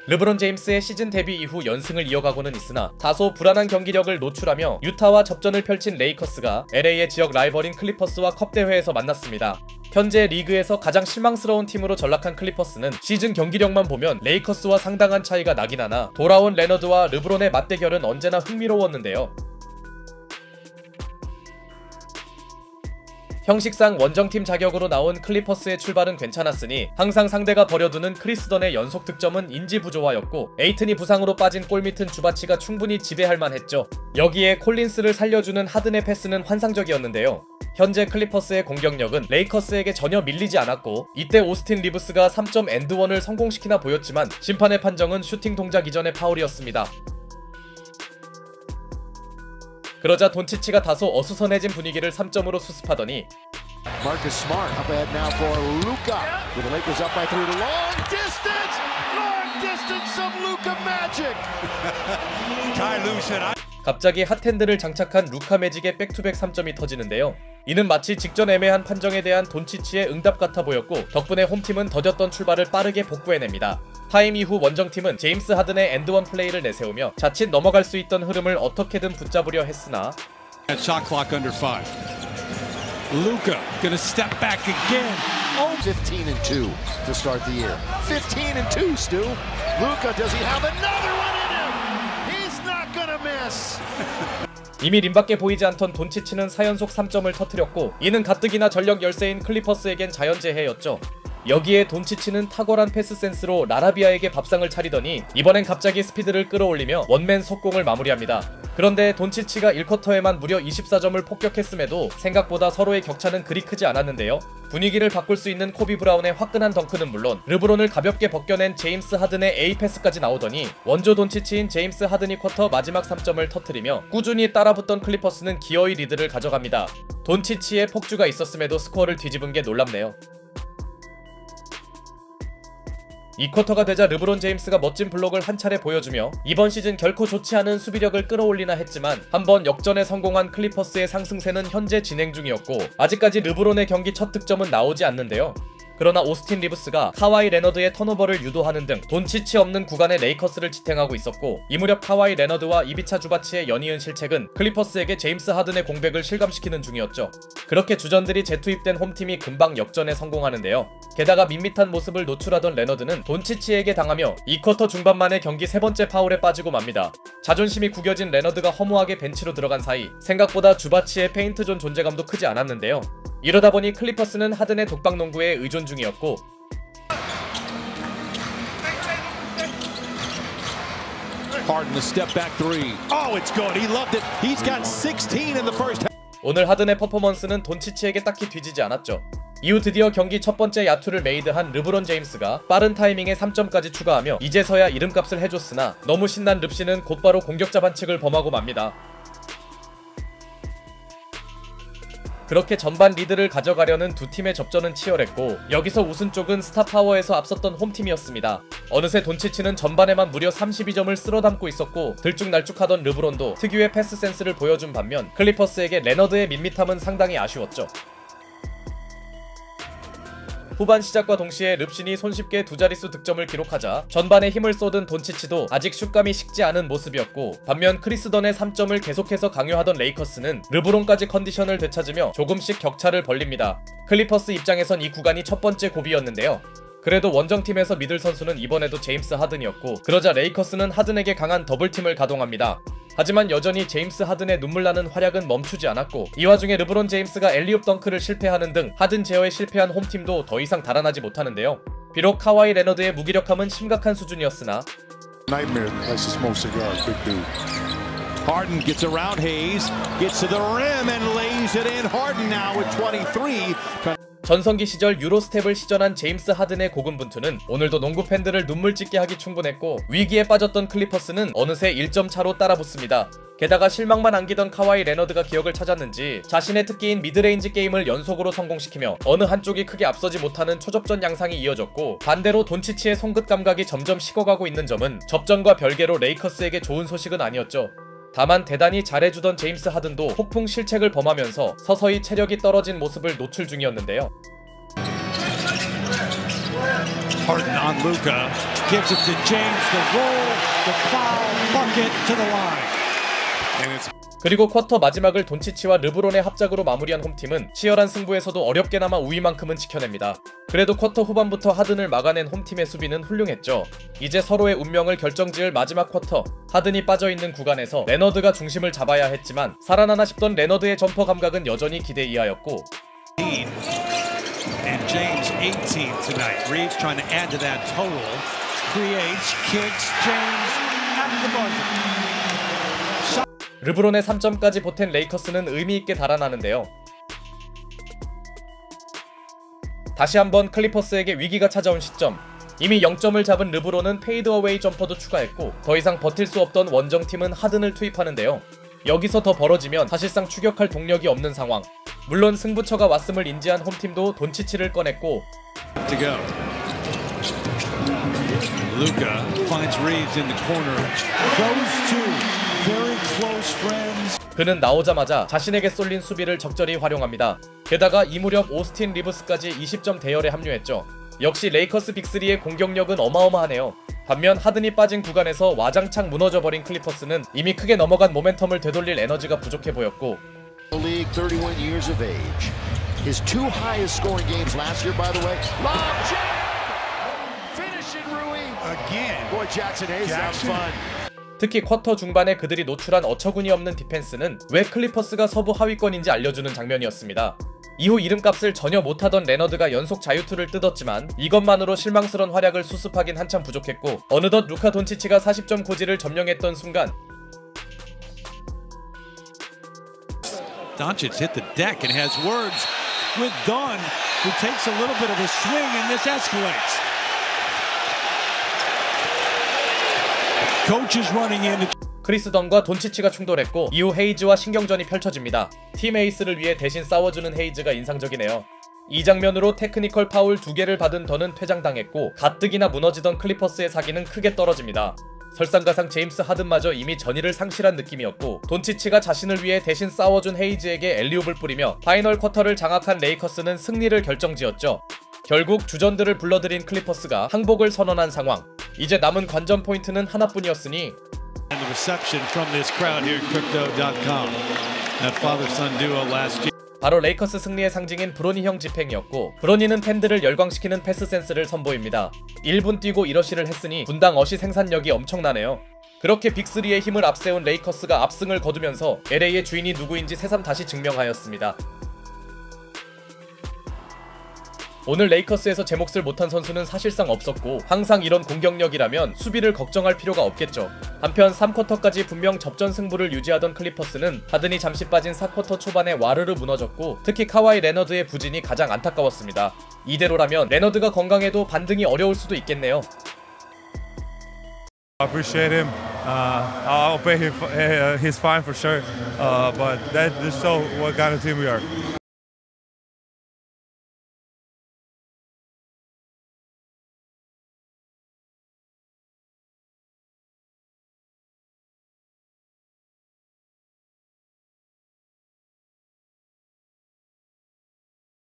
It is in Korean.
르브론 제임스의 시즌 데뷔 이후 연승을 이어가고는 있으나 다소 불안한 경기력을 노출하며 유타와 접전을 펼친 레이커스가 LA의 지역 라이벌인 클리퍼스와 컵 대회에서 만났습니다. 현재 리그에서 가장 실망스러운 팀으로 전락한 클리퍼스는 시즌 경기력만 보면 레이커스와 상당한 차이가 나긴 하나 돌아온 레너드와 르브론의 맞대결은 언제나 흥미로웠는데요. 형식상 원정팀 자격으로 나온 클리퍼스의 출발은 괜찮았으니 항상 상대가 버려두는 크리스 던의 연속 득점은 인지부조화였고 에이튼이 부상으로 빠진 골밑은 주바치가 충분히 지배할 만했죠. 여기에 콜린스를 살려주는 하든의 패스는 환상적이었는데요. 현재 클리퍼스의 공격력은 레이커스에게 전혀 밀리지 않았고 이때 오스틴 리브스가 3점 앤드원을 성공시키나 보였지만 심판의 판정은 슈팅 동작 이전의 파울이었습니다. 그러자 돈치치가 다소 어수선해진 분위기를 3점으로 수습하더니 Marcus Smart up ahead now for Luka. With the Lakers up by 3 to long distance of Luka magic. Ty Lue said, 갑자기 핫핸드를 장착한 루카 매직의 백투백 3점이 터지는데요. 이는 마치 직전 애매한 판정에 대한 돈치치의 응답 같아 보였고 덕분에 홈팀은 더뎠던 출발을 빠르게 복구해냅니다. 타임 이후 원정팀은 제임스 하든의 엔드원 플레이를 내세우며 자칫 넘어갈 수 있던 흐름을 어떻게든 붙잡으려 했으나 shot clock under 5. Luka gonna step back again. 15-2 to start the year. 15-2, Stu. Luka, does he have another one in him? He's not gonna miss. 이미 림밖에 보이지 않던 돈치치는 4연속 3점을 터뜨렸고 이는 가뜩이나 전력 열세인 클리퍼스에겐 자연재해였죠. 여기에 돈치치는 탁월한 패스 센스로 라라비아에게 밥상을 차리더니 이번엔 갑자기 스피드를 끌어올리며 원맨 속공을 마무리합니다. 그런데 돈치치가 1쿼터에만 무려 24점을 폭격했음에도 생각보다 서로의 격차는 그리 크지 않았는데요. 분위기를 바꿀 수 있는 코비 브라운의 화끈한 덩크는 물론 르브론을 가볍게 벗겨낸 제임스 하든의 A 패스까지 나오더니 원조 돈치치인 제임스 하든이 쿼터 마지막 3점을 터뜨리며 꾸준히 따라붙던 클리퍼스는 기어이 리드를 가져갑니다. 돈치치의 폭주가 있었음에도 스코어를 뒤집은 게 놀랍네요. 2쿼터가 되자 르브론 제임스가 멋진 블록을 한 차례 보여주며 이번 시즌 결코 좋지 않은 수비력을 끌어올리나 했지만 한번 역전에 성공한 클리퍼스의 상승세는 현재 진행 중이었고 아직까지 르브론의 경기 첫 득점은 나오지 않는데요. 그러나 오스틴 리브스가 카와이 레너드의 턴오버를 유도하는 등 돈치치 없는 구간의 레이커스를 지탱하고 있었고 이 무렵 카와이 레너드와 이비차 주바치의 연이은 실책은 클리퍼스에게 제임스 하든의 공백을 실감시키는 중이었죠. 그렇게 주전들이 재투입된 홈팀이 금방 역전에 성공하는데요. 게다가 밋밋한 모습을 노출하던 레너드는 돈치치에게 당하며 2쿼터 중반만에 경기 3번째 파울에 빠지고 맙니다. 자존심이 구겨진 레너드가 허무하게 벤치로 들어간 사이 생각보다 주바치의 페인트존 존재감도 크지 않았는데요. 이러다 보니 클리퍼스는 하든의 독박 농구에 의존 중이었고 오늘 하든의 퍼포먼스는 돈치치에게 딱히 뒤지지 않았죠. 이후 드디어 경기 첫 번째 야투를 메이드한 르브론 제임스가 빠른 타이밍에 3점까지 추가하며 이제서야 이름값을 해줬으나 너무 신난 릅시는 곧바로 공격자 반칙을 범하고 맙니다. 그렇게 전반 리드를 가져가려는 두 팀의 접전은 치열했고 여기서 우승 쪽은 스타파워에서 앞섰던 홈팀이었습니다. 어느새 돈치치는 전반에만 무려 32점을 쓸어담고 있었고 들쭉날쭉하던 르브론도 특유의 패스 센스를 보여준 반면 클리퍼스에게 레너드의 밋밋함은 상당히 아쉬웠죠. 후반 시작과 동시에 릅신이 손쉽게 두 자릿수 득점을 기록하자 전반에 힘을 쏟은 돈치치도 아직 슛감이 식지 않은 모습이었고 반면 크리스 던의 3점을 계속해서 강요하던 레이커스는 르브론까지 컨디션을 되찾으며 조금씩 격차를 벌립니다. 클리퍼스 입장에선 이 구간이 첫 번째 고비였는데요. 그래도 원정팀에서 믿을 선수는 이번에도 제임스 하든이었고 그러자 레이커스는 하든에게 강한 더블팀을 가동합니다. 하지만 여전히 제임스 하든의 눈물나는 활약은 멈추지 않았고 이 와중에 르브론 제임스가 엘리웁 덩크를 실패하는 등 하든 제어에 실패한 홈팀도 더 이상 달아나지 못하는데요. 비록 카와이 레너드의 무기력함은 심각한 수준이었으나 Harden gets around Hayes, gets to the rim and lays it in. Harden now with 23. 전성기 시절 유로스텝을 시전한 제임스 하든의 고군분투는 오늘도 농구 팬들을 눈물 짓게 하기 충분했고 위기에 빠졌던 클리퍼스는 어느새 1점 차로 따라붙습니다. 게다가 실망만 안기던 카와이 레너드가 기억을 찾았는지 자신의 특기인 미드레인지 게임을 연속으로 성공시키며 어느 한쪽이 크게 앞서지 못하는 초접전 양상이 이어졌고 반대로 돈치치의 송긋 감각이 점점 식어가고 있는 점은 접전과 별개로 레이커스에게 좋은 소식은 아니었죠. 다만 대단히 잘해주던 제임스 하든도 폭풍 실책을 범하면서 서서히 체력이 떨어진 모습을 노출 중이었는데요. Harden on Luka. Gives it to James, the roll, the foul, bucket to the line. And it's 그리고 쿼터 마지막을 돈치치와 르브론의 합작으로 마무리한 홈팀은 치열한 승부에서도 어렵게나마 우위만큼은 지켜냅니다. 그래도 쿼터 후반부터 하든을 막아낸 홈팀의 수비는 훌륭했죠. 이제 서로의 운명을 결정지을 마지막 쿼터, 하든이 빠져있는 구간에서 레너드가 중심을 잡아야 했지만 살아나나 싶던 레너드의 점퍼 감각은 여전히 기대 이하였고 and James 18 tonight. Reeves trying to add to that total. Creates, kicks, James at the buzzer. 르브론의 3점까지 보탠 레이커스는 의미있게 달아나는데요. 다시 한번 클리퍼스에게 위기가 찾아온 시점, 이미 0점을 잡은 르브론은 페이드어웨이 점퍼도 추가했고 더 이상 버틸 수 없던 원정팀은 하든을 투입하는데요. 여기서 더 벌어지면 사실상 추격할 동력이 없는 상황. 물론 승부처가 왔음을 인지한 홈팀도 돈치치를 꺼냈고 To go. Luka finds Reeves in the corner. Those two very close friends. 그는 나오자마자 자신에게 쏠린 수비를 적절히 활용합니다. 게다가 이 무렵 오스틴 리브스까지 20점 대열에 합류했죠. 역시 레이커스 빅3의 공격력은 어마어마하네요. 반면 하든이 빠진 구간에서 와장창 무너져버린 클리퍼스는 이미 크게 넘어간 모멘텀을 되돌릴 에너지가 부족해 보였고 League, 31 years of age. His two highest scoring games last year, by the way. Lob jam! Finish it, Rui. Again. Boy, Jackson Hayes have fun. 특히 쿼터 중반에 그들이 노출한 어처구니 없는 디펜스는 왜 클리퍼스가 서부 하위권인지 알려주는 장면이었습니다. 이후 이름값을 전혀 못하던 레너드가 연속 자유투를 뜯었지만 이것만으로 실망스러운 활약을 수습하긴 한참 부족했고 어느덧 루카 돈치치가 40점 고지를 점령했던 순간 Doncic hit the deck and has words with Dunn, who takes a little bit of a swing, and this escalates. Coach is running in. 크리스 던과 돈치치가 충돌했고 이후 헤이즈와 신경전이 펼쳐집니다. 팀 에이스를 위해 대신 싸워주는 헤이즈가 인상적이네요. 이 장면으로 테크니컬 파울 2개를 받은 던은 퇴장당했고 가뜩이나 무너지던 클리퍼스의 사기는 크게 떨어집니다. 설상가상 제임스 하든마저 이미 전의를 상실한 느낌이었고 돈치치가 자신을 위해 대신 싸워준 헤이즈에게 엘리웁을 뿌리며 파이널 쿼터를 장악한 레이커스는 승리를 결정지었죠. 결국 주전들을 불러들인 클리퍼스가 항복을 선언한 상황. 이제 남은 관전 포인트는 하나뿐이었으니 And the reception from this crowd here at Crypto.com. That father-son duo last year. 바로 레이커스 승리의 상징인 브로니 형 집행이었고 브로니는 팬들을 열광시키는 패스 센스를 선보입니다. 1분 뛰고 이러시를 했으니 분당 어시 생산력이 엄청나네요. 그렇게 빅3의 힘을 앞세운 레이커스가 압승을 거두면서 LA의 주인이 누구인지 새삼 다시 증명하였습니다. 오늘 레이커스에서 제 몫을 못한 선수는 사실상 없었고 항상 이런 공격력이라면 수비를 걱정할 필요가 없겠죠. 한편 3쿼터까지 분명 접전 승부를 유지하던 클리퍼스는 하든이 잠시 빠진 4쿼터 초반에 와르르 무너졌고 특히 카와이 레너드의 부진이 가장 안타까웠습니다. 이대로라면 레너드가 건강해도 반등이 어려울 수도 있겠네요. I appreciate him. I'll pay him his fine for sure. But that just shows what kind of team we are.